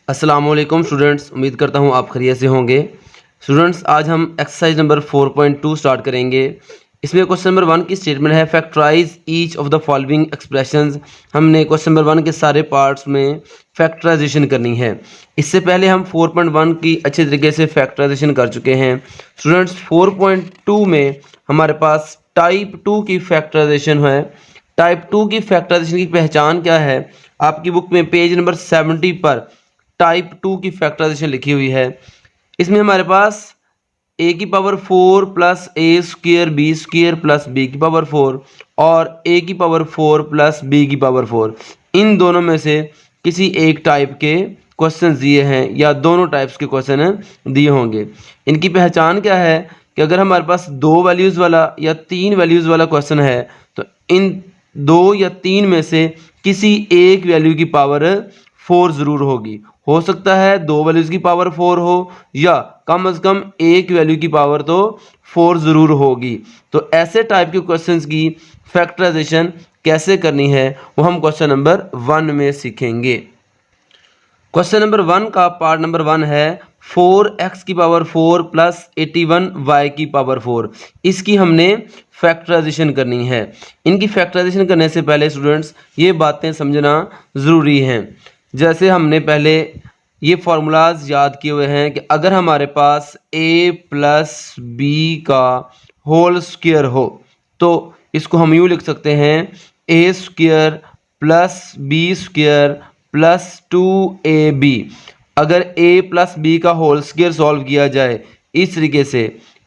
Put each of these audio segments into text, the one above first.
अस्सलामुअलैकुम स्टूडेंट्स, उम्मीद करता हूँ आप खैरियत से होंगे। स्टूडेंट्स, आज हम एक्सरसाइज नंबर 4.2 स्टार्ट करेंगे। इसमें क्वेश्चन नंबर 1 की स्टेटमेंट है factorise each of the following expressions. हमने क्वेश्चन नंबर 1 के सारे पार्ट्स में फैक्टराइजेशन करनी है। इससे पहले हम 4.1 की अच्छे तरीके से फैक्टराइजेशन कर चुके हैं। स्टूडेंट्स, 4.2 में हमारे पास टाइप 2 की फैक्टराइजेशन है। टाइप 2 की फैक्टराइजेशन की पहचान क्या है? आपकी बुक में पेज नंबर 70 पर टाइप 2 की फैक्टराइजेशन लिखी हुई है। इसमें हमारे पास a की power 4 plus A square B square plus B की पावर 4 और a की पावर 4 प्लस बी की पावर 4, इन दोनों में से किसी एक टाइप के क्वेश्चन दिए हैं या दोनों टाइप्स के क्वेश्चन दिए होंगे। इनकी पहचान क्या है कि अगर हमारे पास 2 वैल्यूज़ वाला या 3 वैल्यूज़ वाला क्वेश्चन है तो इन 2 या 3 में से किसी एक वैल्यू की पावर 4 ज़रूर होगी। हो सकता है 2 वैल्यूज़ की पावर 4 हो या कम से कम एक वैल्यू की पावर तो 4 ज़रूर होगी। तो ऐसे टाइप के क्वेश्चंस की फैक्टराइजेशन कैसे करनी है वो हम क्वेश्चन नंबर 1 में सीखेंगे। क्वेश्चन नंबर 1 का पार्ट नंबर 1 है 4x की पावर 4 प्लस 81y की पावर 4। इसकी हमने फैक्टराइजेशन करनी है। इनकी फैक्टराइजेशन करने से पहले स्टूडेंट्स ये बातें समझना ज़रूरी हैं। जैसे हमने पहले ये फार्मूलाज याद किए हुए हैं कि अगर हमारे पास a प्लस बी का होल स्क्वायर हो तो इसको हम यूँ लिख सकते हैं a square plus B square plus 2ab। अगर a प्लस बी का होल स्क्वायर सॉल्व किया जाए इस तरीके से,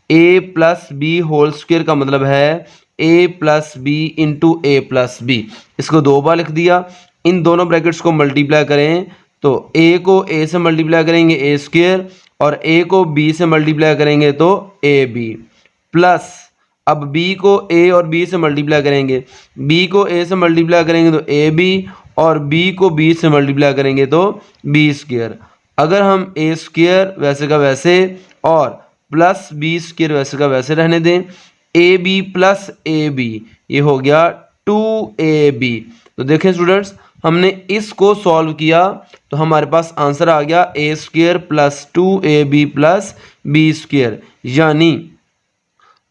a plus B whole square का मतलब है a plus B into A plus B. इसको 2 बार लिख दिया। इन दोनों ब्रैकेट्स को मल्टीप्लाई करें तो a को a से मल्टीप्लाई करेंगे a स्क्वायर और a को b से मल्टीप्लाई करेंगे तो ab प्लस अब b को a और b से मल्टीप्लाई करेंगे, b को a से मल्टीप्लाई करेंगे तो ab और b को b से मल्टीप्लाई करेंगे तो b स्क्वायर। अगर हम a स्क्वायर वैसे का वैसे और प्लस b स्क्वायर वैसे का वैसे रहने दें, ab प्लस ab ये हो गया 2ab। तो देखें स्टूडेंट्स, हमने इसको सॉल्व किया तो हमारे पास आंसर आ गया a square plus 2ab plus b square. यानी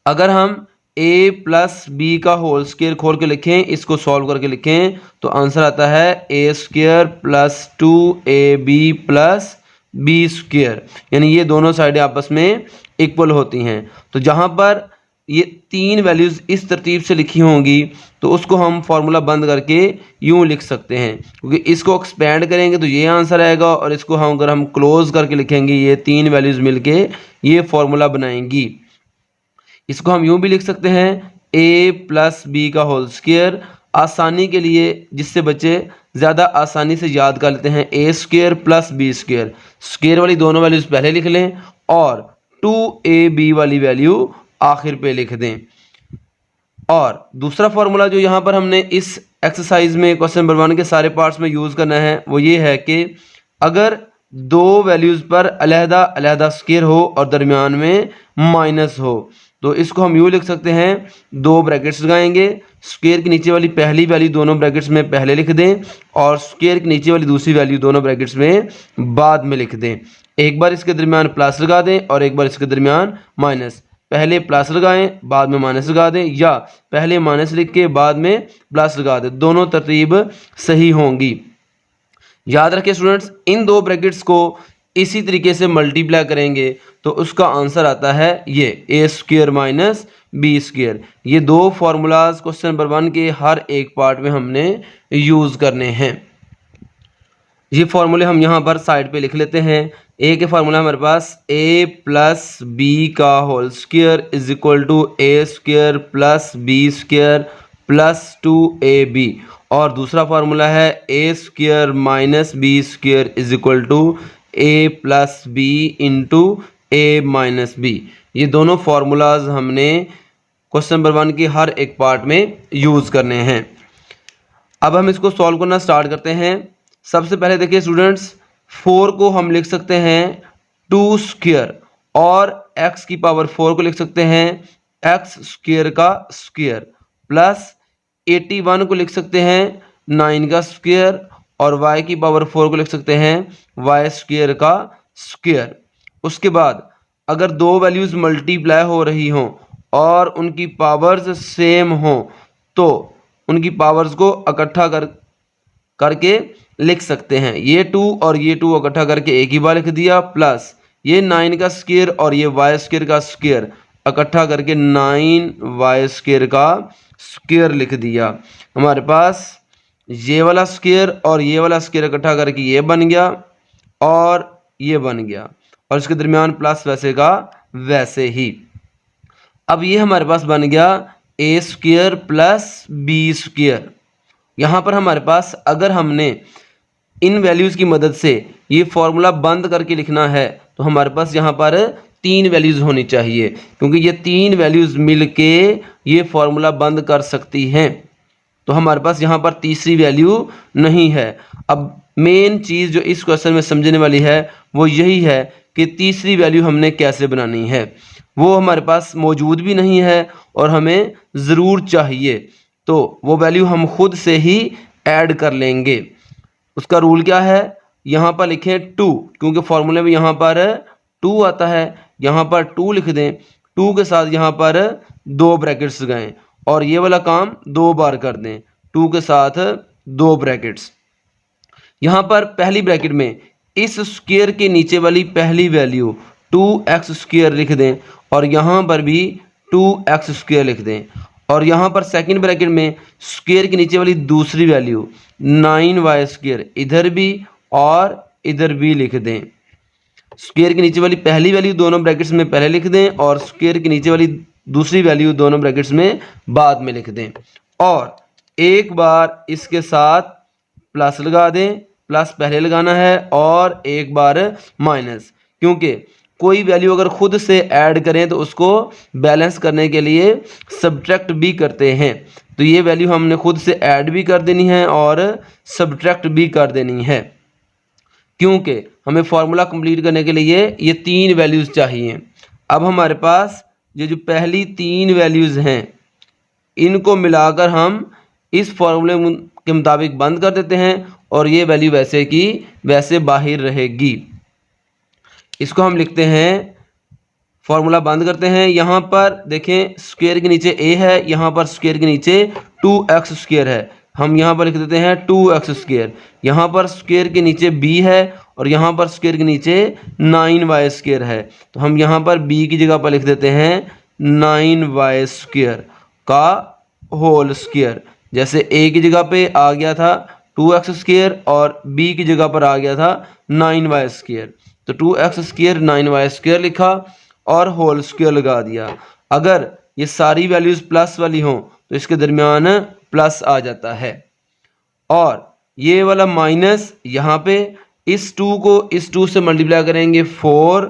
अगर हम a प्लस बी का होल स्क्वायर खोल के लिखें, इसको सॉल्व करके लिखें तो आंसर आता है a square plus 2ab plus B square. यानी ये दोनों साइडें आपस में इक्वल होती हैं। तो जहाँ पर ये 3 वैल्यूज़ इस तरतीब से लिखी होंगी तो उसको हम फार्मूला बंद करके यूँ लिख सकते हैं, क्योंकि इसको एक्सपेंड करेंगे तो ये आंसर आएगा और इसको हम अगर हम क्लोज करके लिखेंगे ये 3 वैल्यूज़ मिलके ये फार्मूला बनाएंगी। इसको हम यूँ भी लिख सकते हैं a प्लस बी का होल स्क्वायर, आसानी के लिए जिससे बच्चे ज़्यादा आसानी से याद कर लेते हैं a square plus B square. Square वाली दोनों वैल्यूज़ पहले लिख लें और 2ab वाली वैल्यू आखिर पे लिख दें। और दूसरा फार्मूला जो यहाँ पर हमने इस एक्सरसाइज में क्वेश्चन नंबर 1 के सारे पार्ट्स में यूज़ करना है वो ये है कि अगर 2 वैल्यूज़ पर अलहदा अलहदा स्क्वायर हो और दरमियान में माइनस हो तो इसको हम यूँ लिख सकते हैं, 2 ब्रैकेट्स लगाएंगे, स्क्वायर के नीचे वाली पहली वैल्यू दोनों ब्रैकेट्स में पहले लिख दें और स्क्वायर के नीचे वाली दूसरी वैल्यू दोनों ब्रैकेट्स में बाद में लिख दें। एक बार इसके दरमियान प्लस लगा दें और एक बार इसके दरमियान माइनस। पहले प्लस लगाएं बाद में माइनस लगा दें या पहले माइनस लिख के बाद में प्लस लगा दें, दोनों तरतीब सही होंगी। याद रखें स्टूडेंट्स, इन 2 ब्रैकेट्स को इसी तरीके से मल्टीप्लाई करेंगे तो उसका आंसर आता है ये a square minus B square. ये 2 फार्मूलाज क्वेश्चन नंबर 1 के हर एक पार्ट में हमने यूज़ करने हैं। ये फार्मूले हम यहाँ पर साइड पे लिख लेते हैं। a के फार्मूला हमारे पास a प्लस बी का whole square is equal to a square plus B square plus 2ab और दूसरा फार्मूला है a square minus B square is equal to a plus B into a minus B. ये दोनों formulas हमने question number 1 के हर एक part में use करने हैं। अब हम इसको सॉल्व करना स्टार्ट करते हैं। सबसे पहले देखिए स्टूडेंट्स, 4 को हम लिख सकते हैं 2 स्क्वायर और x की पावर 4 को लिख सकते हैं x स्क्वायर का स्क्वायर प्लस 81 को लिख सकते हैं 9 का स्क्वायर और y की पावर 4 को लिख सकते हैं y स्क्वायर का स्क्वायर। उसके बाद अगर दो वैल्यूज मल्टीप्लाई हो रही हों और उनकी पावर्स सेम हो तो उनकी पावर्स को इकट्ठा करके लिख सकते हैं। ये 2 और ये 2 इकट्ठा करके एक ही बार लिख दिया, प्लस ये 9 का स्क्वायर और ये y स्क्वायर का स्क्वायर इकट्ठा करके 9y स्क्वायर का स्क्वायर लिख दिया। हमारे पास ये वाला स्क्वायर और ये वाला स्क्वायर इकट्ठा करके ये बन गया और ये बन गया, और इसके दरमियान प्लस वैसे का वैसे ही। अब ये हमारे पास बन गया ए स्क्वायर प्लस बी स्क्वायर। यहाँ पर हमारे पास अगर हमने इन वैल्यूज़ की मदद से ये फॉर्मूला बंद करके लिखना है तो हमारे पास यहाँ पर 3 वैल्यूज़ होनी चाहिए, क्योंकि ये 3 वैल्यूज़ मिलके ये फॉर्मूला बंद कर सकती हैं। तो हमारे पास यहाँ पर तीसरी वैल्यू नहीं है। अब मेन चीज़ जो इस क्वेश्चन में समझने वाली है वो यही है कि तीसरी वैल्यू हमने कैसे बनानी है। वो हमारे पास मौजूद भी नहीं है और हमें ज़रूर चाहिए, तो वो वैल्यू हम खुद से ही ऐड कर लेंगे। उसका रूल क्या है, यहाँ पर लिखें 2, क्योंकि फॉर्मूले में यहाँ पर 2 आता है, यहाँ पर 2 लिख दें। 2 के साथ यहाँ पर 2 ब्रैकेट्स लगाएं और ये वाला काम 2 बार कर दें, 2 के साथ 2 ब्रैकेट्स। यहाँ पर पहली ब्रैकेट में इस स्क्वायर के नीचे वाली पहली वैल्यू 2x स्क्वायर लिख दें और यहाँ पर भी 2x स्क्वायर लिख दें, और यहाँ पर सेकंड ब्रैकेट में स्क्वायर के नीचे वाली दूसरी वैल्यू 9y स्क्वायर इधर भी और इधर भी लिख दें। स्क्वायर के नीचे वाली पहली वैल्यू दोनों ब्रैकेट्स में पहले लिख दें और स्क्वायर के नीचे वाली दूसरी वैल्यू दोनों ब्रैकेट्स में बाद में लिख दें, और एक बार इसके साथ प्लस लगा दें। प्लस पहले लगाना है और एक बार माइनस, क्योंकि कोई वैल्यू अगर खुद से ऐड करें तो उसको बैलेंस करने के लिए सब्ट्रैक्ट भी करते हैं। तो ये वैल्यू हमने खुद से ऐड भी कर देनी है और सब्ट्रैक्ट भी कर देनी है, क्योंकि हमें फॉर्मूला कंप्लीट करने के लिए ये 3 वैल्यूज़ चाहिए। अब हमारे पास ये जो पहली 3 वैल्यूज़ हैं इनको मिलाकर हम इस फॉर्मूले के मुताबिक बंद कर देते हैं और ये वैल्यू वैसे की वैसे बाहर रहेगी। इसको हम लिखते हैं, फॉर्मूला बंद करते हैं। यहाँ पर देखें स्क्वायर के नीचे a है, यहाँ पर स्क्वायर के नीचे 2x स्क्वायर है, हम यहाँ पर लिख देते हैं 2x स्क्वायर। यहाँ पर स्क्वायर के नीचे b है और यहाँ पर स्क्वायर के नीचे 9y स्क्वायर है, तो हम यहाँ पर b की जगह पर लिख देते हैं 9y स्क्वायर का होल स्क्वायर। जैसे a की जगह पे आ गया था 2x स्क्वायर और b की जगह पर आ गया था 9y स्क्वायर, तो 2x स्क्वायर 9y स्क्वायर लिखा और होल स्क्वायर लगा दिया। अगर ये सारी वैल्यूज़ प्लस वाली हों तो इसके दरमियान प्लस आ जाता है, और ये वाला माइनस यहाँ पे इस 2 को इस 2 से मल्टीप्लाई करेंगे 4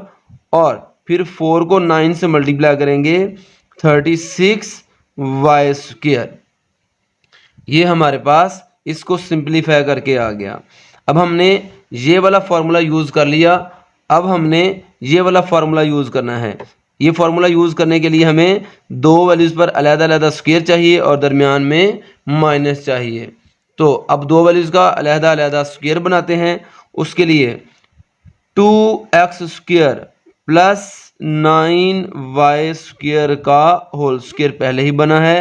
और फिर 4 को 9 से मल्टीप्लाई करेंगे 36y स्क्वायर। ये हमारे पास इसको सिंप्लीफाई करके आ गया। अब हमने ये वाला फार्मूला यूज़ कर लिया, अब हमने ये वाला फार्मूला यूज़ करना है। ये फार्मूला यूज़ करने के लिए हमें 2 वैल्यूज़ पर अलग-अलग स्क्वायर चाहिए और दरमियान में माइनस चाहिए। तो अब 2 वैल्यूज़ का अलग-अलग स्क्वायर बनाते हैं। उसके लिए 2x square plus 9y square का होल स्क्वायर पहले ही बना है।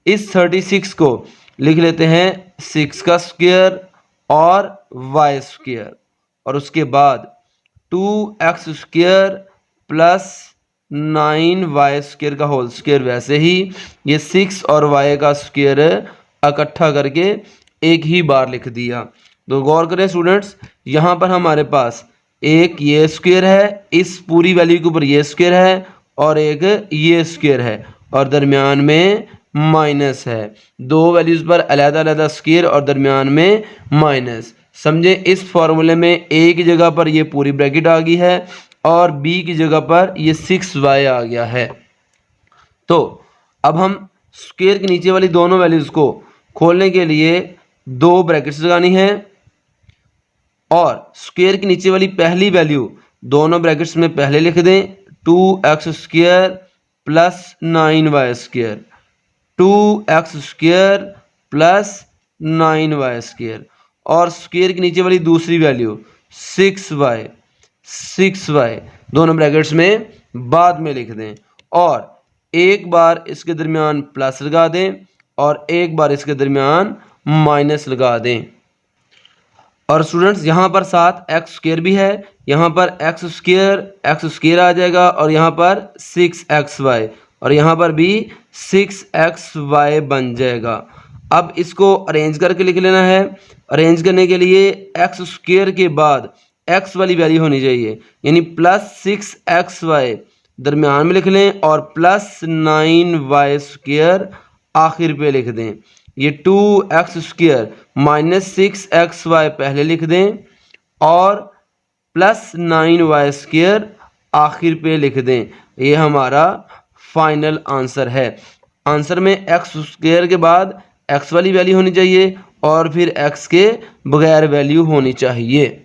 इस 36 को लिख लेते हैं 6 का स्क्वायर और y स्क्वायर, और उसके बाद 2x square plus 9y square का होल स्क्वायर, वैसे ही ये 6 और y का स्क्वायर इकट्ठा करके एक ही बार लिख दिया। तो गौर करें स्टूडेंट्स, यहाँ पर हमारे पास एक ये स्क्वायर है, इस पूरी वैल्यू के ऊपर ये स्क्वायर है और एक ये स्क्वायर है और दरमियान में माइनस है। 2 वैल्यूज़ पर अलग-अलग स्क्वायर और दरमियान में माइनस। समझे, इस फॉर्मूले में a की जगह पर ये पूरी ब्रैकेट आ गई है और b की जगह पर ये 6y आ गया है। तो अब हम स्क्वायर के नीचे वाली दोनों वैल्यूज़ को खोलने के लिए 2 ब्रैकेट्स लगानी है और स्क्वायर के नीचे वाली पहली वैल्यू दोनों ब्रैकेट्स में पहले लिख दें 2x square plus 9y square, 2x square plus 9y square, और स्क्वायर के नीचे वाली दूसरी वैल्यू 6y दोनों ब्रैकेट्स में बाद में लिख दें और एक बार इसके दरमियान प्लस लगा दें और एक बार इसके दरमियान माइनस लगा दें। और स्टूडेंट्स यहाँ पर साथ एक्स स्क्वायर भी है, यहाँ पर एक्स स्क्वायर आ जाएगा और यहाँ पर 6xy और यहाँ पर भी 6xy बन जाएगा। अब इसको अरेंज करके लिख लेना है। अरेंज करने के लिए एक्स स्क्वायर के बाद एक्स वाली वैल्यू होनी चाहिए, यानी +6xy दरमियान में लिख लें और +9y² आखिर पे लिख दें। ये 2x² -6xy पहले लिख दें और +9y² आखिर पे लिख दें। ये हमारा फाइनल आंसर है। आंसर में x² के बाद x वाली वैल्यू होनी चाहिए और फिर x के बगैर वैल्यू होनी चाहिए।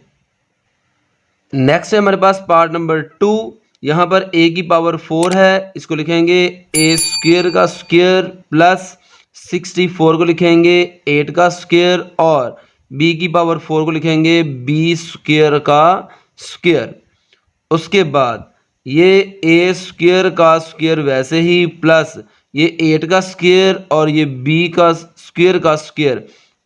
नेक्स्ट है हमारे पास पार्ट नंबर 2। यहाँ पर a की पावर 4 है, इसको लिखेंगे a² का स्क्वायर प्लस 64 को लिखेंगे 8 का स्क्वायर और b की पावर 4 को लिखेंगे b² का स्क्वायर। उसके बाद ये a² का स्क्वायर वैसे ही प्लस ये 8 का स्क्वायर और ये b का स्क्वायर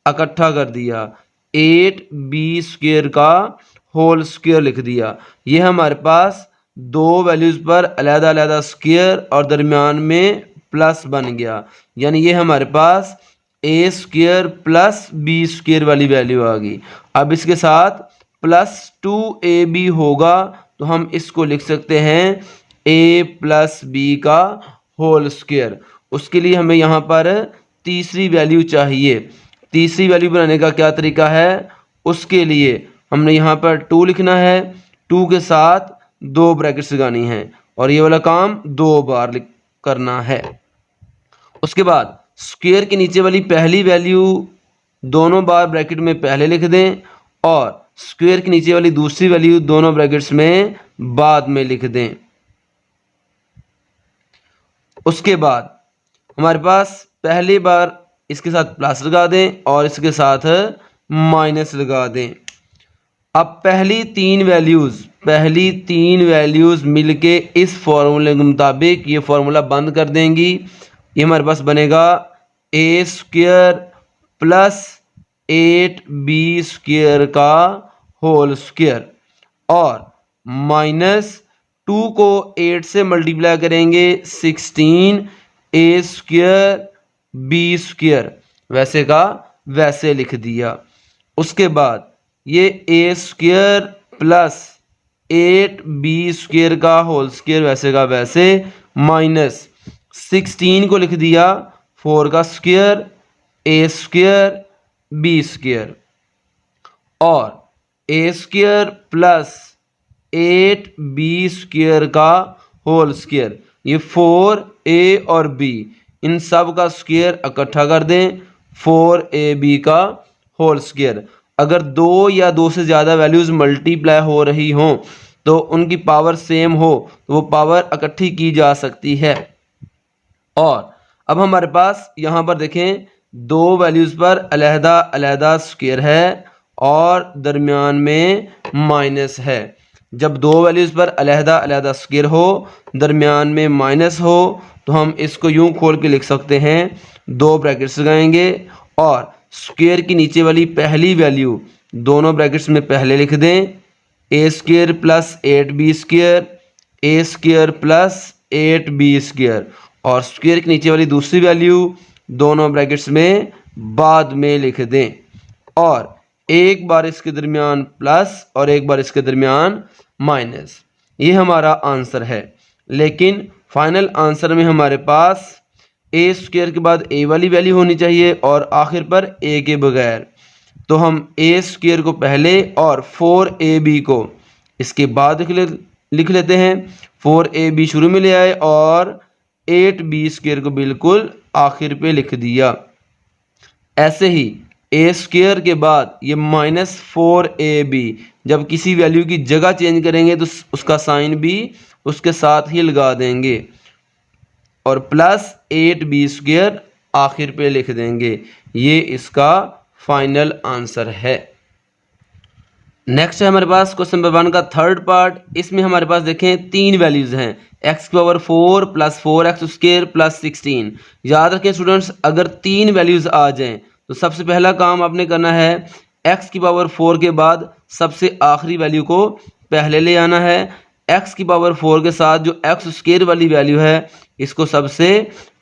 इकट्ठा कर दिया, 8b² का होल स्क्वायर लिख दिया। ये हमारे पास दो वैल्यूज़ पर अलग-अलग स्क्वायर और दरमियान में प्लस बन गया, यानी ये हमारे पास a² प्लस b² वाली वैल्यू आ गई। अब इसके साथ +2ab होगा तो हम इसको लिख सकते हैं a + b का होल स्क्वायर। उसके लिए हमें यहाँ पर तीसरी वैल्यू चाहिए। तीसरी वैल्यू बनाने का क्या तरीका है, उसके लिए हमने यहाँ पर 2 लिखना है, 2 के साथ 2 ब्रैकेट्स लगानी है और ये वाला काम 2 बार करना है। उसके बाद स्क्वायर के नीचे वाली पहली वैल्यू दोनों बार ब्रैकेट में पहले लिख दें और स्क्वायर के नीचे वाली दूसरी वैल्यू दोनों ब्रैकेट्स में बाद में लिख दें। उसके बाद हमारे पास पहली बार इसके साथ प्लस लगा दें और इसके साथ माइनस लगा दें। अब पहली तीन वैल्यूज़ मिलके इस फॉर्मूले के मुताबिक ये फॉर्मूला बंद कर देंगी। ये हमारे पास बनेगा a² प्लस 8b² का होल स्क्वायर और -2 को 8 से मल्टीप्लाई करेंगे 16 a² b² वैसे का वैसे लिख दिया। उसके बाद ये a² प्लस 8b² का होल स्क्वायर वैसे का वैसे -16 को लिख दिया 4 का स्क्वायर a² b² और a² प्लस 8b² का होल स्क्वायर, ये 4a और b इन सब का स्क्वायर इकट्ठा कर दें 4ab का होल स्क्वायर। अगर 2 या 2 से ज़्यादा वैल्यूज़ मल्टीप्लाई हो रही हों तो उनकी पावर सेम हो तो वो पावर इकट्ठी की जा सकती है। और अब हमारे पास यहाँ पर देखें 2 वैल्यूज़ पर अलहदा स्क्वायर है और दरमियान में माइनस है। जब 2 वैल्यूज़ पर अलहदा स्क्वायर हो दरमियान में माइनस हो तो हम इसको यूं खोल के लिख सकते हैं, 2 ब्रैकेट्स लगाएंगे और स्क्वायर की नीचे वाली पहली वैल्यू दोनों ब्रैकेट्स में पहले लिख दें a² plus 8b² a² plus 8b² और स्क्वायर के नीचे वाली दूसरी वैल्यू दोनों ब्रैकेट्स में बाद में लिख दें और एक बार इसके दरमियान प्लस और एक बार इसके दरमियान माइनस। ये हमारा आंसर है। लेकिन फाइनल आंसर में हमारे पास a² के बाद a वाली वैल्यू होनी चाहिए और आखिर पर a के बगैर, तो हम a² को पहले और 4ab को इसके बाद लिख लेते हैं। 4ab शुरू में ले आए और 8b² को बिल्कुल आखिर पे लिख दिया। ऐसे ही a² के बाद ये -4ab जब किसी वैल्यू की जगह चेंज करेंगे तो उसका साइन भी उसके साथ ही लगा देंगे और प्लस 8b² आखिर पे लिख देंगे। ये इसका फाइनल आंसर है। नेक्स्ट है हमारे पास क्वेश्चन नंबर 1 का थर्ड पार्ट। इसमें हमारे पास देखें 3 वैल्यूज हैं, x की पावर 4 प्लस 4x² प्लस 16। याद रखें स्टूडेंट्स, अगर 3 वैल्यूज आ जाएं तो सबसे पहला काम आपने करना है x की पावर 4 के बाद सबसे आखिरी वैल्यू को पहले ले आना है। x की पावर 4 के साथ जो x² वाली वैल्यू है इसको सबसे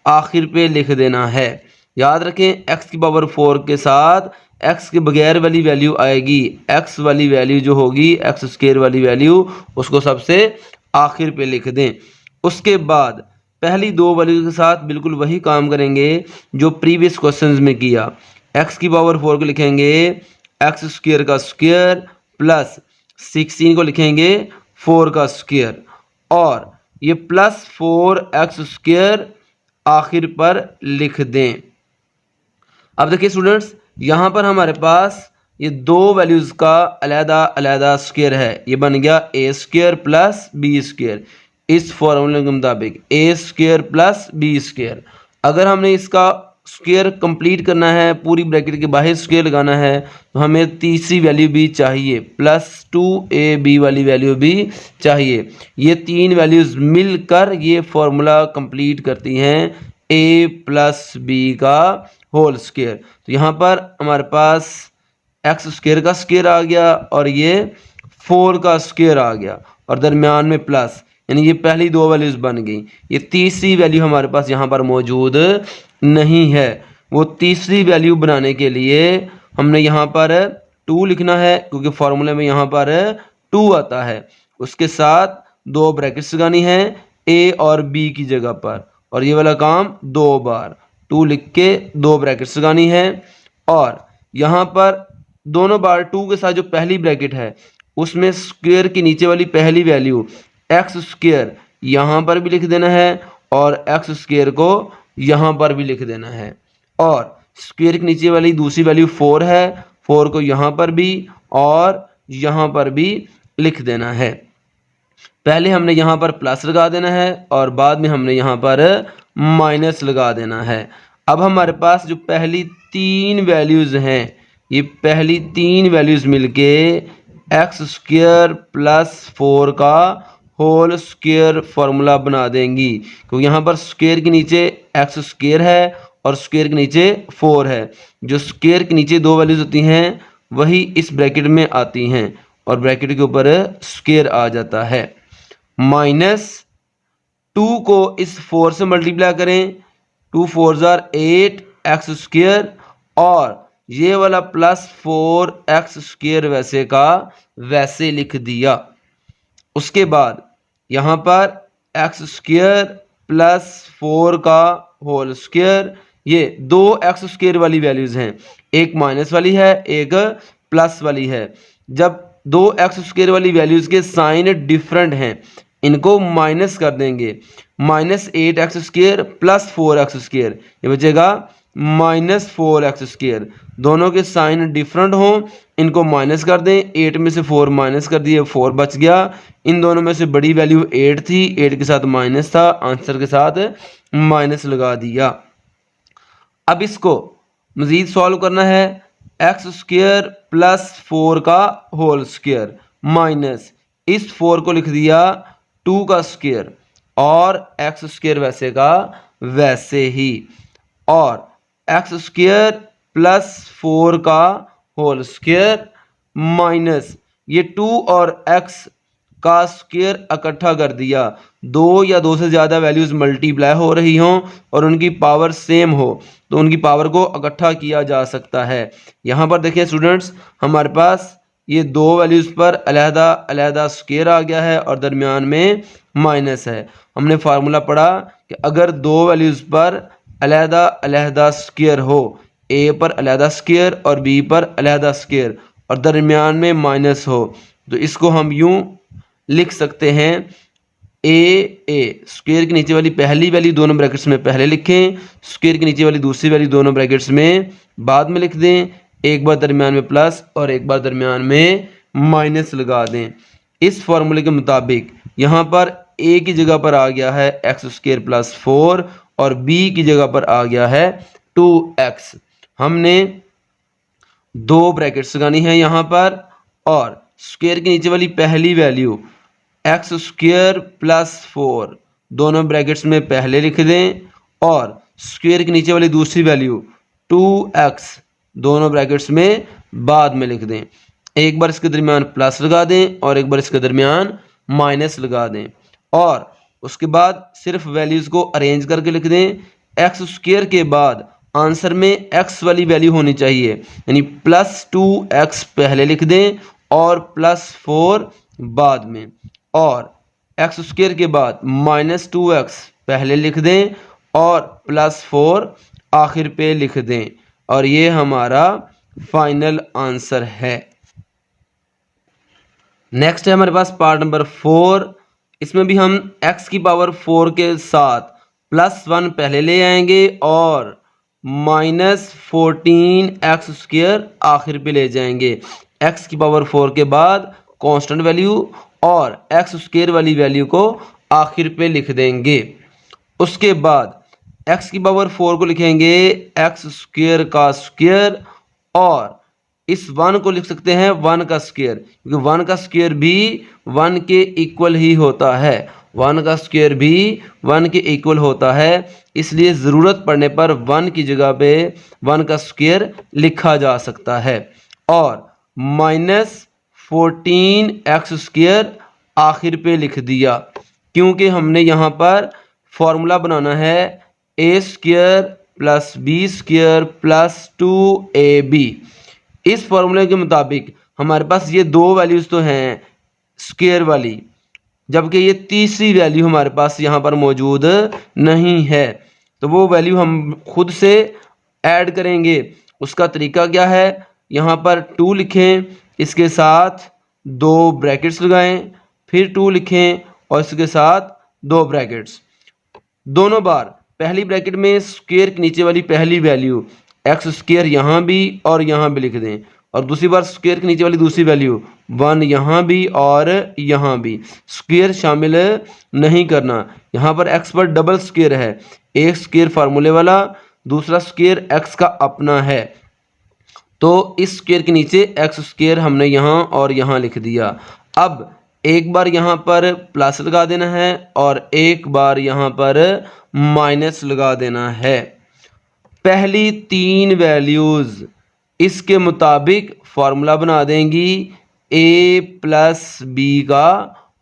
आखिर पे लिख देना है। याद रखें, x की पावर 4 के साथ x के बगैर वाली वैल्यू आएगी, x वाली वैल्यू जो होगी x² वाली वैल्यू उसको सबसे आखिर पे लिख दें। उसके बाद पहली 2 वैल्यू के साथ बिल्कुल वही काम करेंगे जो प्रीवियस क्वेश्चंस में किया। x की पावर 4 को लिखेंगे x² का स्क्वायर प्लस 16 को लिखेंगे 4 का स्क्वायर और ये प्लस 4x² आखिर पर लिख दें। अब देखिए स्टूडेंट्स, यहाँ पर हमारे पास ये 2 वैल्यूज का अलग-अलग स्क्वायर है, ये बन गया a² प्लस b²। इस फॉर्मूले के मुताबिक a² प्लस b²। अगर हमने इसका स्क्वायर कंप्लीट करना है, पूरी ब्रैकेट के बाहर स्क्वायर लगाना है, तो हमें तीसरी वैल्यू भी चाहिए, प्लस 2ab वाली वैल्यू भी चाहिए। ये 3 वैल्यूज मिलकर ये फॉर्मूला कंप्लीट करती हैं a प्लस b का होल स्क्वायर। तो यहाँ पर हमारे पास x² का स्क्वायर आ गया और ये 4 का स्क्वायर आ गया और दरमियान में प्लस, यानी ये पहली 2 वैल्यूज बन गई। ये तीसरी वैल्यू हमारे पास यहाँ पर मौजूद नहीं है। वो तीसरी वैल्यू बनाने के लिए हमने यहाँ पर 2 लिखना है, क्योंकि फॉर्मूले में यहाँ पर 2 आता है। उसके साथ 2 ब्रैकेट्स लगानी है a और b की जगह पर, और ये वाला काम 2 बार 2 लिख के 2 ब्रैकेट्स लगानी है। और यहाँ पर दोनों बार 2 के साथ जो पहली ब्रैकेट है उसमें स्क्वायर के नीचे वाली पहली वैल्यू x² यहाँ पर भी लिख देना है और x² को यहाँ पर भी लिख देना है। और स्क्वायर के नीचे वाली दूसरी वैल्यू 4 है, 4 को यहाँ पर भी और यहाँ पर भी लिख देना है। पहले हमने यहाँ पर प्लस लगा देना है और बाद में हमने यहाँ पर माइनस लगा देना है। अब हमारे पास जो पहली 3 वैल्यूज़ हैं, ये पहली 3 वैल्यूज़ मिलके x² प्लस 4 का होल स्क्वायर फार्मूला बना देंगी, क्योंकि यहाँ पर स्क्वायर के नीचे x² है और स्क्वायर के नीचे 4 है। जो स्क्वायर के नीचे 2 वैल्यूज़ होती हैं वही इस ब्रैकेट में आती हैं और ब्रैकेट के ऊपर स्क्वायर आ जाता है। माइनस 2 को इस 4 से मल्टीप्लाई करें, 2 4 8 x² और ये वाला प्लस 4x² वैसे का वैसे लिख दिया। उसके बाद यहाँ पर x² प्लस 4 का होल स्क्वायर, ये 2 x² वाली वैल्यूज़ हैं, एक माइनस वाली है एक प्लस वाली है। जब 2 x² वाली वैल्यूज़ के साइन डिफरेंट हैं, इनको माइनस कर देंगे। माइनस 8x² प्लस 4x², ये बचेगा माइनस 4x²। दोनों के साइन डिफरेंट हों, इनको माइनस कर दें। 8 में से 4 माइनस कर दिए, 4 बच गया। इन दोनों में से बड़ी वैल्यू 8 थी, 8 के साथ माइनस था, आंसर के साथ माइनस लगा दिया। अब इसको मज़ीद सॉल्व करना है। x² प्लस 4 का होल स्क्वायर माइनस इस 4 को लिख दिया 2 का स्क्वायर और x² वैसे का वैसे ही, और x² प्लस 4 का होल स्क्वायर माइनस ये 2 और x का स्क्वायर इकट्ठा कर दिया। 2 या 2 से ज़्यादा वैल्यूज मल्टीप्लाई हो रही हों और उनकी पावर सेम हो तो उनकी पावर को इकट्ठा किया जा सकता है। यहाँ पर देखिए स्टूडेंट्स, हमारे पास ये 2 वैल्यूज़ पर अलहदा स्क्वायर आ गया है और दरमियान में माइनस है। हमने फार्मूला पढ़ा कि अगर 2 वैल्यूज़ पर अलहदा स्क्वायर हो, a पर अलहदा स्क्वायर और b पर अलहदा स्क्वायर और दरमियान में माइनस हो, तो इसको हम यूं लिख सकते हैं a स्क्वायर के नीचे वाली पहली वैल्यू दोनों ब्रैकेट्स में पहले लिखें, स्क्वायर के नीचे वाली दूसरी वैल्यू दोनों ब्रैकेट्स में बाद में लिख दें, एक बार दरमियान में प्लस और एक बार दरमियान में माइनस लगा दें। इस फॉर्मूले के मुताबिक यहाँ पर a की जगह पर आ गया है x² प्लस 4 और b की जगह पर आ गया है 2x। हमने दो ब्रैकेट्स लगानी है यहाँ पर, और स्क्वायर के नीचे वाली पहली वैल्यू एक्स स्क्वायर प्लस 4 दोनों ब्रैकेट्स में पहले लिख दें, और स्क्वायर के नीचे वाली दूसरी वैल्यू 2x दोनों ब्रैकेट्स में बाद में लिख दें। एक बार इसके दरमियान प्लस लगा दें और एक बार इसके दरमियान माइनस लगा दें, और उसके बाद सिर्फ वैल्यूज को अरेंज करके लिख दें। एक्स स्क्वायर के बाद आंसर में एक्स वाली वैल्यू होनी चाहिए, यानी प्लस 2x पहले लिख दें और प्लस 4 बाद में, और एक्स स्क्वायर के बाद माइनस 2x पहले लिख दें और प्लस 4 आखिर पे लिख दें, और ये हमारा फाइनल आंसर है। नेक्स्ट है हमारे पास पार्ट नंबर 4। इसमें भी हम x की पावर 4 के साथ प्लस 1 पहले ले आएंगे और माइनस 14x स्क्वायर आखिर पे ले जाएंगे। x की पावर 4 के बाद कांस्टेंट वैल्यू और x स्क्वायर वाली वैल्यू को आखिर पे लिख देंगे। उसके बाद x की पावर 4 को लिखेंगे x स्क्वायर का स्क्वायर, और इस 1 को लिख सकते हैं 1 का स्क्वायर, क्योंकि 1 का स्क्वायर भी 1 के इक्वल ही होता है। 1 का स्क्वायर भी 1 के इक्वल होता है, इसलिए ज़रूरत पड़ने पर 1 की जगह पे 1 का स्क्वायर लिखा जा सकता है। और माइनस 14x स्क्वायर आखिर पे लिख दिया, क्योंकि हमने यहाँ पर फॉर्मूला बनाना है a square plus b square plus 2ab। इस फॉर्मूले के मुताबिक हमारे पास ये दो वैल्यूज तो हैं स्क्वायर वाली, जबकि ये तीसरी वैल्यू हमारे पास यहाँ पर मौजूद नहीं है, तो वो वैल्यू हम खुद से ऐड करेंगे। उसका तरीका क्या है, यहाँ पर 2 लिखें, इसके साथ 2 ब्रैकेट्स लगाएं, फिर 2 लिखें और इसके साथ 2 ब्रैकेट्स। दोनों बार पहली ब्रैकेट में स्क्वायर के नीचे वाली पहली वैल्यू एक्स स्क्वायर यहाँ भी और यहाँ भी लिख दें, और दूसरी बार स्क्वायर के नीचे वाली दूसरी वैल्यू 1 यहाँ भी और यहाँ भी। स्क्वायर शामिल नहीं करना, यहाँ पर x पर डबल स्क्वायर है, एक स्क्वायर फार्मूले वाला, दूसरा स्क्वायर x का अपना है, तो इस स्क्वायर के नीचे एक्स स्क्वायर हमने यहाँ और यहाँ लिख दिया। अब एक बार यहाँ पर प्लस लगा देना है और एक बार यहाँ पर माइनस लगा देना है। पहली 3 वैल्यूज इसके मुताबिक फॉर्मूला बना देंगी a प्लस बी का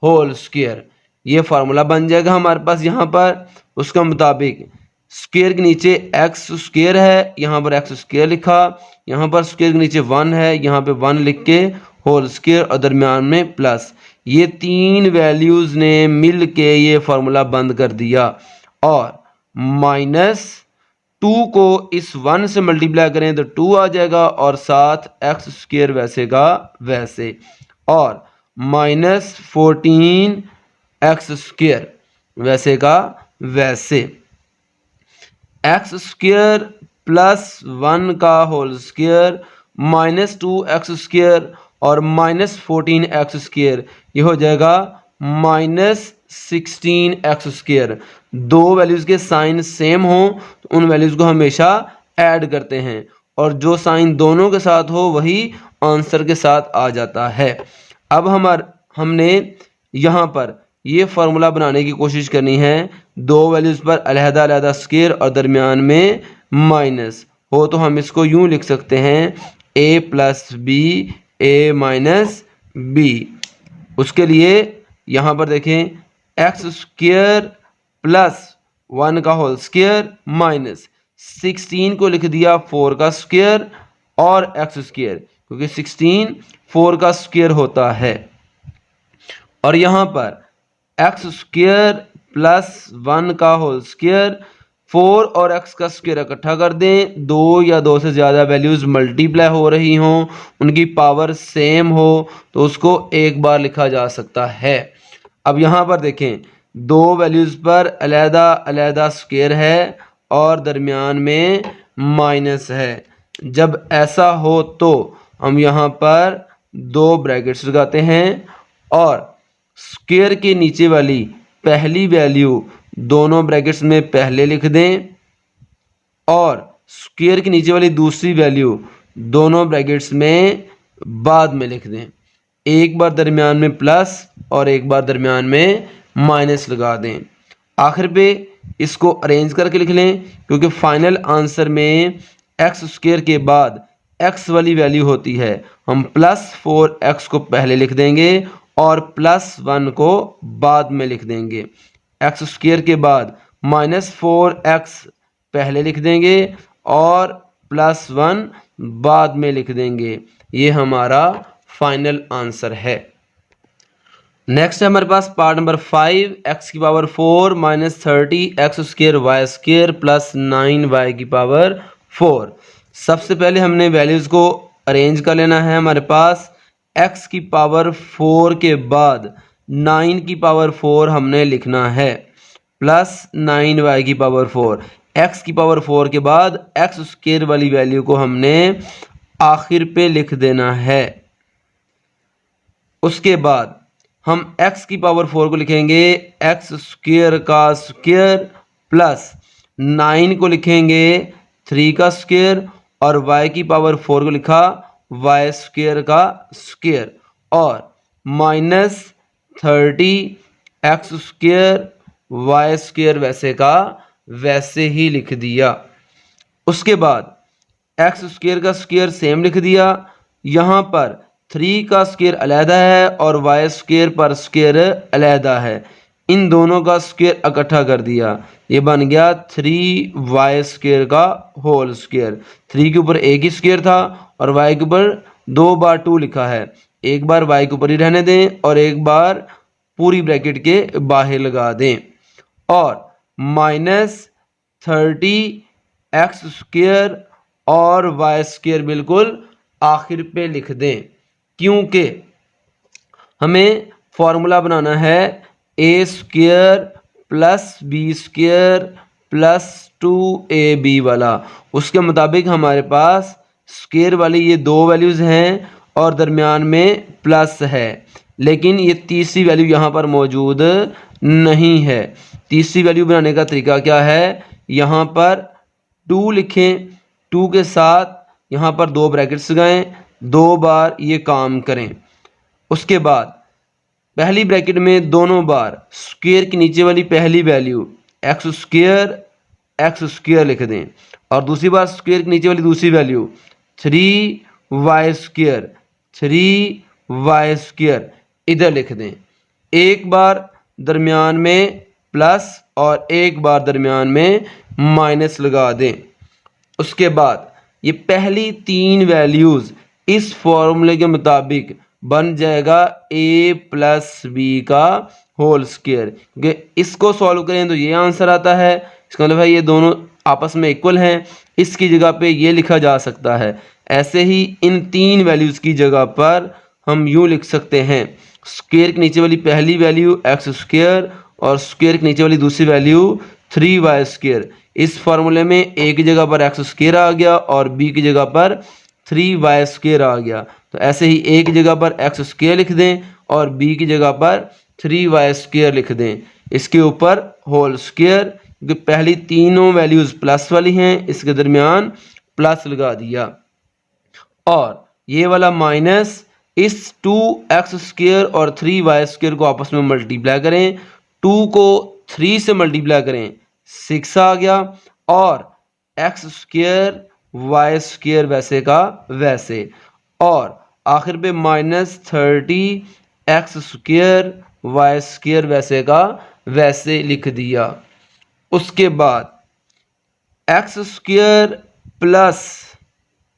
होल स्क्वायर। ये फार्मूला बन जाएगा हमारे पास यहाँ पर। उसका मुताबिक स्क्वायर के नीचे एक्स स्क्वायर है, यहाँ पर एक्स स्क्वायर लिखा, यहाँ पर स्क्वायर के नीचे 1 है, यहाँ पे 1 लिख के होल स्क्वायर और दरमियान में प्लस। ये 3 वैल्यूज ने मिल के ये फार्मूला बंद कर दिया, और माइनस 2 को इस 1 से मल्टीप्लाई करें तो 2 आ जाएगा, और साथ एक्स स्क्वायर वैसे का वैसे, और माइनस 14x स्क्वायर वैसे का वैसे। एक्स स्क्वायर प्लस 1 का whole square minus 2x square और माइनस 14x स्क्वायर, ये हो जाएगा माइनस 16x स्क्वायर। दो वैल्यूज़ के साइन सेम हो तो उन वैल्यूज़ को हमेशा ऐड करते हैं, और जो साइन दोनों के साथ हो वही आंसर के साथ आ जाता है। अब हमने यहाँ पर ये फार्मूला बनाने की कोशिश करनी है, दो वैल्यूज़ पर अलहदा अलहदा स्क्वायर और दरमियान में माइनस हो, तो हम इसको यूँ लिख सकते हैं a plus B a minus B. उसके लिए यहाँ पर देखें एक्स स्क्वायर प्लस 1 का होल स्क्वायर माइनस 16 को लिख दिया 4 का स्क्वायर और एक्स स्क्वायर, क्योंकि 16 4 का स्क्वायर होता है। और यहाँ पर एक्स स्क्वायर प्लस 1 का होल स्क्वायर, 4 और x का स्क्वायर इकट्ठा कर दें, 2 या 2 से ज़्यादा वैल्यूज़ मल्टीप्लाई हो रही हों, उनकी पावर सेम हो, तो उसको एक बार लिखा जा सकता है। अब यहाँ पर देखें दो वैल्यूज़ पर अलहदा अलहदा स्क्वायर है और दरमियान में माइनस है। जब ऐसा हो तो हम यहाँ पर 2 ब्रैकेट्स लगाते हैं और स्क्वायर के नीचे वाली पहली वैल्यू दोनों ब्रैकेट्स में पहले लिख दें, और स्क्वायर के नीचे वाली दूसरी वैल्यू दोनों ब्रैकेट्स में बाद में लिख दें। एक बार दरमियान में प्लस और एक बार दरमियान में माइनस लगा दें। आखिर पे इसको अरेंज करके लिख लें, क्योंकि फाइनल आंसर में एक्स स्क्वायर के बाद एक्स वाली वैल्यू होती है। हम +4x को पहले लिख देंगे और +1 को बाद में लिख देंगे। एक्स स्क्वायर के बाद -4x पहले लिख देंगे और +1 बाद में लिख देंगे। ये हमारा फाइनल आंसर है। नेक्स्ट है हमारे पास part number 5, x⁴ -30 x² y² + 9 y⁴। सबसे पहले हमने वैल्यूज़ को अरेंज कर लेना है। हमारे पास x⁴ के बाद 9⁴ हमने लिखना है प्लस 9y⁴। x⁴ के बाद x² वाली वैल्यू को हमने आखिर पे लिख देना है। उसके बाद हम x⁴ को लिखेंगे x² का स्क्वायर प्लस 9 को लिखेंगे 3 का स्क्वायर और y⁴ को लिखा y² का स्क्वायर और -30 x² y² वैसे का वैसे ही लिख दिया। उसके बाद x² का स्क्वायर सेम लिख दिया। यहाँ पर 3 का स्क्वायर अलहदा है और y² पर स्क्वायर अलहदा है। इन दोनों का स्क्वायर इकट्ठा कर दिया, ये बन गया 3y² का होल स्क्वायर। 3 के ऊपर एक ही स्क्वायर था और y के ऊपर 2 बार 2 लिखा है। एक बार y के ऊपर ही रहने दें और एक बार पूरी ब्रैकेट के बाहर लगा दें और -30 x² और y² बिल्कुल आखिर पे लिख दें, क्योंकि हमें फॉर्मूला बनाना है a² + b² + 2ab वाला। उसके मुताबिक हमारे पास स्क्वायर वाली ये दो वैल्यूज़ हैं और दरमियान में प्लस है, लेकिन ये तीसरी वैल्यू यहाँ पर मौजूद नहीं है। तीसरी वैल्यू बनाने का तरीका क्या है, यहाँ पर 2 लिखें, 2 के साथ यहाँ पर 2 ब्रैकेट्स लगाएं, 2 बार ये काम करें। उसके बाद पहली ब्रैकेट में दोनों बार स्क्वायर के नीचे वाली पहली वैल्यू x² लिख दें और दूसरी बार स्क्वायर के नीचे वाली दूसरी वैल्यू 3y² इधर लिख दें। एक बार दरमियान में प्लस और एक बार दरमियान में माइनस लगा दें। उसके बाद ये पहली 3 वैल्यूज़ इस फॉर्मूले के मुताबिक बन जाएगा a + b का होल स्क्वायर, क्योंकि इसको सॉल्व करें तो ये आंसर आता है। इसका मतलब है ये दोनों आपस में इक्वल हैं, इसकी जगह पे ये लिखा जा सकता है। ऐसे ही इन 3 वैल्यूज़ की जगह पर हम यूँ लिख सकते हैं, स्क्वायर के नीचे वाली पहली वैल्यू x² और स्क्वायर के नीचे वाली दूसरी वैल्यू 3y²। इस फार्मूले में a की जगह पर x² आ गया और b की जगह पर 3y² आ गया। तो ऐसे ही a की जगह पर x² लिख दें और b की जगह पर 3y² लिख दें, इसके ऊपर होल स्क्वायर, क्योंकि पहली तीनों वैल्यूज़ प्लस वाली हैं, इसके दरमियान प्लस लगा दिया। और ये वाला माइनस इस 2x² और 3y² को आपस में मल्टीप्लाई करें, 2 को 3 से मल्टीप्लाई करें 6 आ गया और x² y² वैसे का वैसे और आखिर पे -30 x² y² वैसे का वैसे लिख दिया। उसके बाद x² +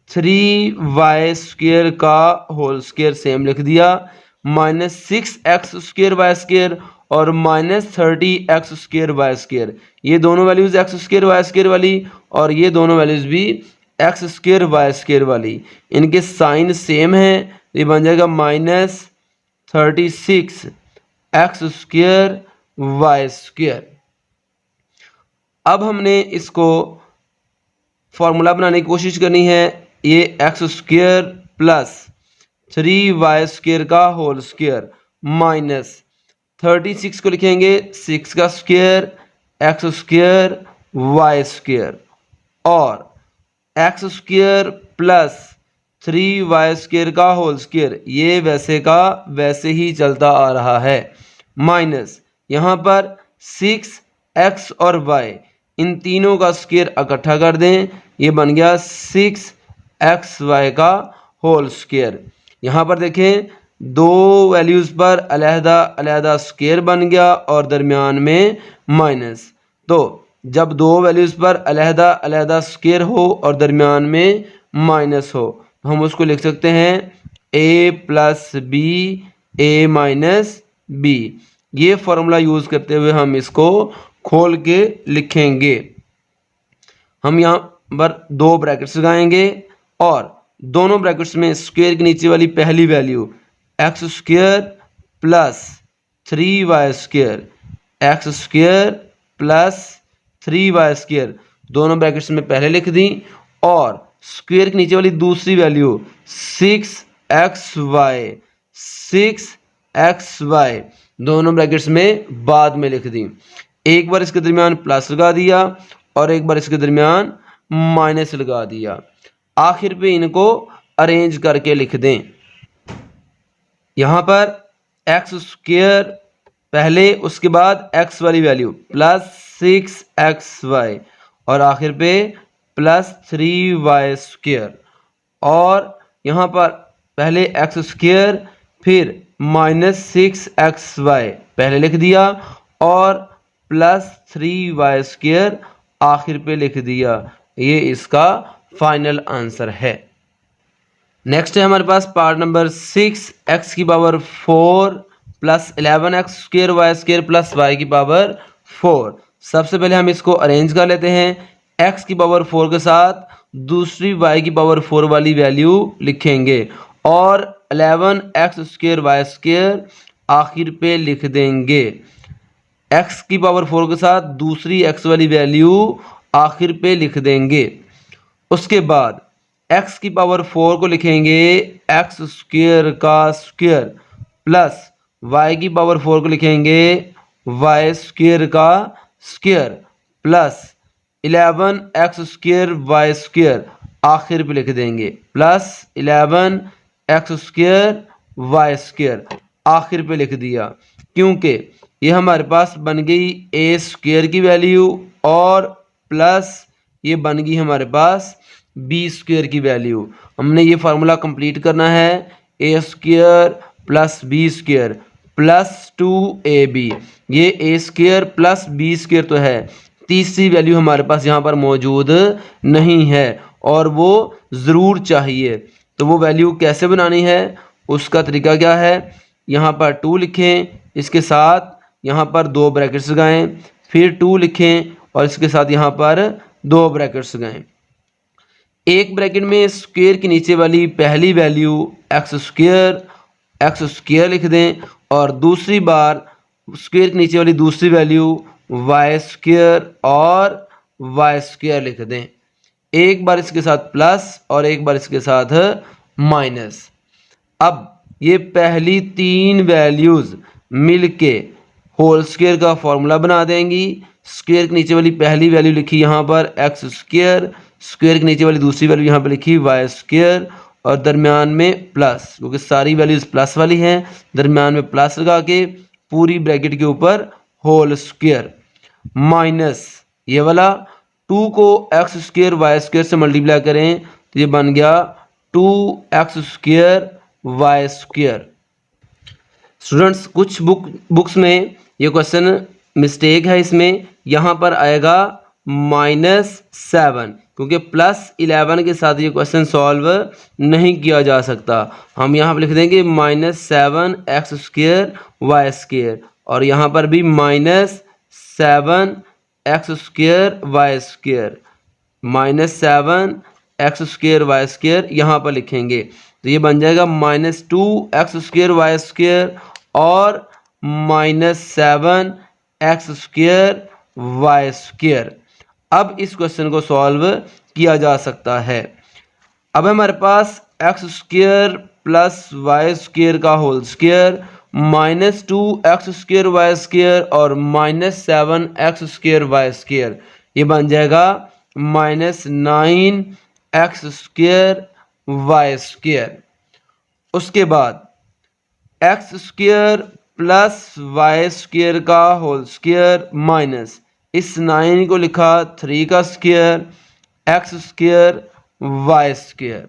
3y² का होल स्क्वायर सेम लिख दिया, -6x² y² और -30 x² y²। ये दोनों वैल्यूज़ x² y² वाली और ये दोनों वैल्यूज़ भी x² y² वाली, इनके साइन सेम हैं, ये बन जाएगा -36 x² y²। अब हमने इसको फॉर्मूला बनाने की कोशिश करनी है। ये x² + 3y² का होल स्क्वायर -36 को लिखेंगे 6 का स्क्वायर x² y² और x² + 3y² का होल स्क्वायर, ये वैसे का वैसे ही चलता आ रहा है, माइनस यहाँ पर 6x और y इन तीनों का स्क्वायर इकट्ठा कर दें, ये बन गया 6xy का होल स्क्वायर। यहाँ पर देखें दो वैल्यूज पर अलहदा अलहदा स्क्वायर बन गया और दरमियान में माइनस। तो जब दो वैल्यूज पर अलहदा अलहदा स्क्वायर हो और दरमियान में माइनस हो तो हम उसको लिख सकते हैं a plus B a minus B. ये फॉर्मूला यूज करते हुए हम इसको खोल के लिखेंगे। हम यहाँ पर दो ब्रैकेट्स लगाएंगे और दोनों ब्रैकेट्स में स्क्वायर के नीचे वाली पहली value x² plus 3y² x² plus 3y² दोनों ब्रैकेट्स में पहले लिख दी और स्क्वायर के नीचे वाली दूसरी वैल्यू 6xy दोनों ब्रैकेट्स में बाद में लिख दी। एक बार इसके दरमियान प्लस लगा दिया और एक बार इसके दरमियान माइनस लगा दिया। आखिर पे इनको अरेंज करके लिख दें। यहाँ पर x² पहले, उसके बाद x वाली वैल्यू प्लस 6xy और आखिर पे प्लस 3y² और यहाँ पर पहले x² फिर माइनस 6xy पहले लिख दिया और प्लस 3y² आखिर पे लिख दिया। ये इसका फाइनल आंसर है। नेक्स्ट है हमारे पास पार्ट नंबर 6, x की power 4 plus 11x² y² plus y की पावर 4। सबसे पहले हम इसको अरेंज कर लेते हैं। x की पावर 4 के साथ दूसरी y की पावर 4 वाली वैल्यू लिखेंगे और 11x² y² आखिर पे लिख देंगे। x की पावर 4 के साथ दूसरी x वाली वैल्यू आखिर पे लिख देंगे। उसके बाद x की पावर 4 को लिखेंगे x² का स्क्वायर प्लस y की पावर 4 को लिखेंगे y² का स्क्वायर प्लस 11x² y² आखिर पे लिख देंगे प्लस 11x² y² आखिर पे लिख दिया, क्योंकि ये हमारे पास बन गई a² की वैल्यू और प्लस ये बन गई हमारे पास b² की वैल्यू। हमने ये फार्मूला कंप्लीट करना है a² plus b² plus 2ab। ये a² प्लस b² तो है, तीसरी वैल्यू हमारे पास यहाँ पर मौजूद नहीं है और वो ज़रूर चाहिए। तो वो वैल्यू कैसे बनानी है, उसका तरीका क्या है, यहाँ पर 2 लिखें, इसके साथ यहाँ पर 2 ब्रैकेट्स लगाएं, फिर 2 लिखें और इसके साथ यहाँ पर 2 ब्रैकेट्स लगाएं। एक ब्रैकेट में स्क्वायर के नीचे वाली पहली वैल्यू x² लिख दें और दूसरी बार स्क्वायर के नीचे वाली दूसरी वैल्यू y² और y² लिख दें। एक बार इसके साथ प्लस और एक बार इसके साथ माइनस। अब ये पहली 3 वैल्यूज मिलके होल स्क्वायर का फॉर्मूला बना देंगी। स्क्वायर के नीचे वाली पहली वैल्यू लिखी यहाँ पर x², स्क्वायर के नीचे वाली दूसरी वैल्यू यहाँ पर लिखी y² और दरमियान में प्लस, क्योंकि सारी वैल्यूज प्लस वाली हैं, दरमियान में प्लस लगा के पूरी ब्रैकेट के ऊपर होल स्क्वायर माइनस ये वाला 2 को x² y² से मल्टीप्लाई करें तो ये बन गया 2x² y²। स्टूडेंट्स कुछ बुक्स में ये क्वेश्चन मिस्टेक है, इसमें यहाँ पर आएगा -7 क्योंकि +11 के साथ ये क्वेश्चन सॉल्व नहीं किया जा सकता। हम यहाँ पर लिख देंगे -7x² y² और यहाँ पर भी -7x² y², -7x² y² यहाँ पर लिखेंगे तो ये बन जाएगा -2x² y² और -7x² y²। अब इस क्वेश्चन को सॉल्व किया जा सकता है। अब हमारे पास x² प्लस y² का होल स्क्वायर -2x² y² और -7x² y², ये बन जाएगा -9x² वाई स्क्वायर। उसके बाद X square plus Y square का होल स्क्वायर माइनस इस 9 को लिखा 3 का square X square Y square,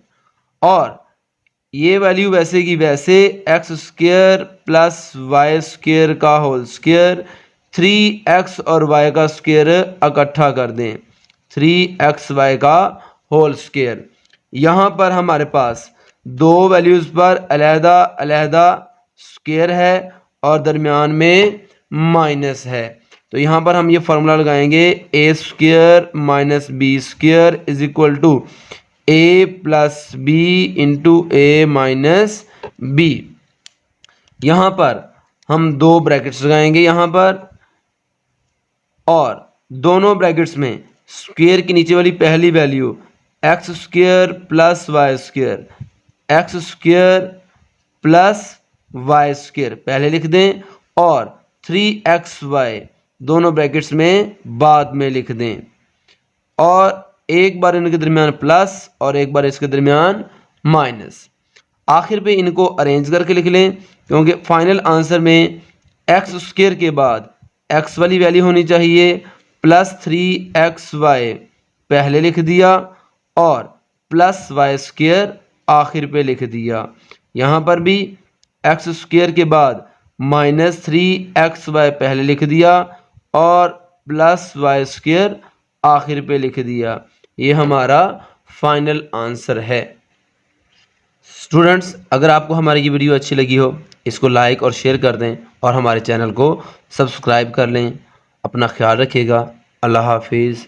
और ये वैल्यू वैसे की वैसे X square plus Y square का होल स्क्वायर 3x और y का स्क्वायर इकट्ठा कर दें 3xy का होल स्क्वायर। यहाँ पर हमारे पास दो वैल्यूज़ पर अलहदा अलहदा स्क्वायर है और दरमियान में माइनस है, तो यहाँ पर हम ये फार्मूला लगाएंगे A square minus B square is equal to A plus B into A minus B. यहाँ पर हम दो ब्रैकेट्स लगाएंगे यहाँ पर, और दोनों ब्रैकेट्स में स्क्वायर के नीचे वाली पहली value X square plus Y square X square plus Y square पहले लिख दें, और 3xy दोनों ब्रैकेट्स में बाद में लिख दें, और एक बार इनके दरमियान प्लस और एक बार इसके दरमियान माइनस। आखिर पे इनको अरेंज करके लिख लें, क्योंकि फाइनल आंसर में एक्स स्क्वायर के बाद एक्स वाली वैल्यू होनी चाहिए, प्लस 3xy पहले लिख दिया और प्लस वाई स्क्वायर आखिर पे लिख दिया। यहाँ पर भी एक्स स्क्वायर के बाद माइनस 3xy पहले लिख दिया और प्लस वाई स्क्वायर आखिर पे लिख दिया। ये हमारा फाइनल आंसर है। स्टूडेंट्स, अगर आपको हमारी ये वीडियो अच्छी लगी हो इसको लाइक और शेयर कर दें और हमारे चैनल को सब्सक्राइब कर लें। अपना ख्याल रखिएगा। अल्लाह हाफिज़।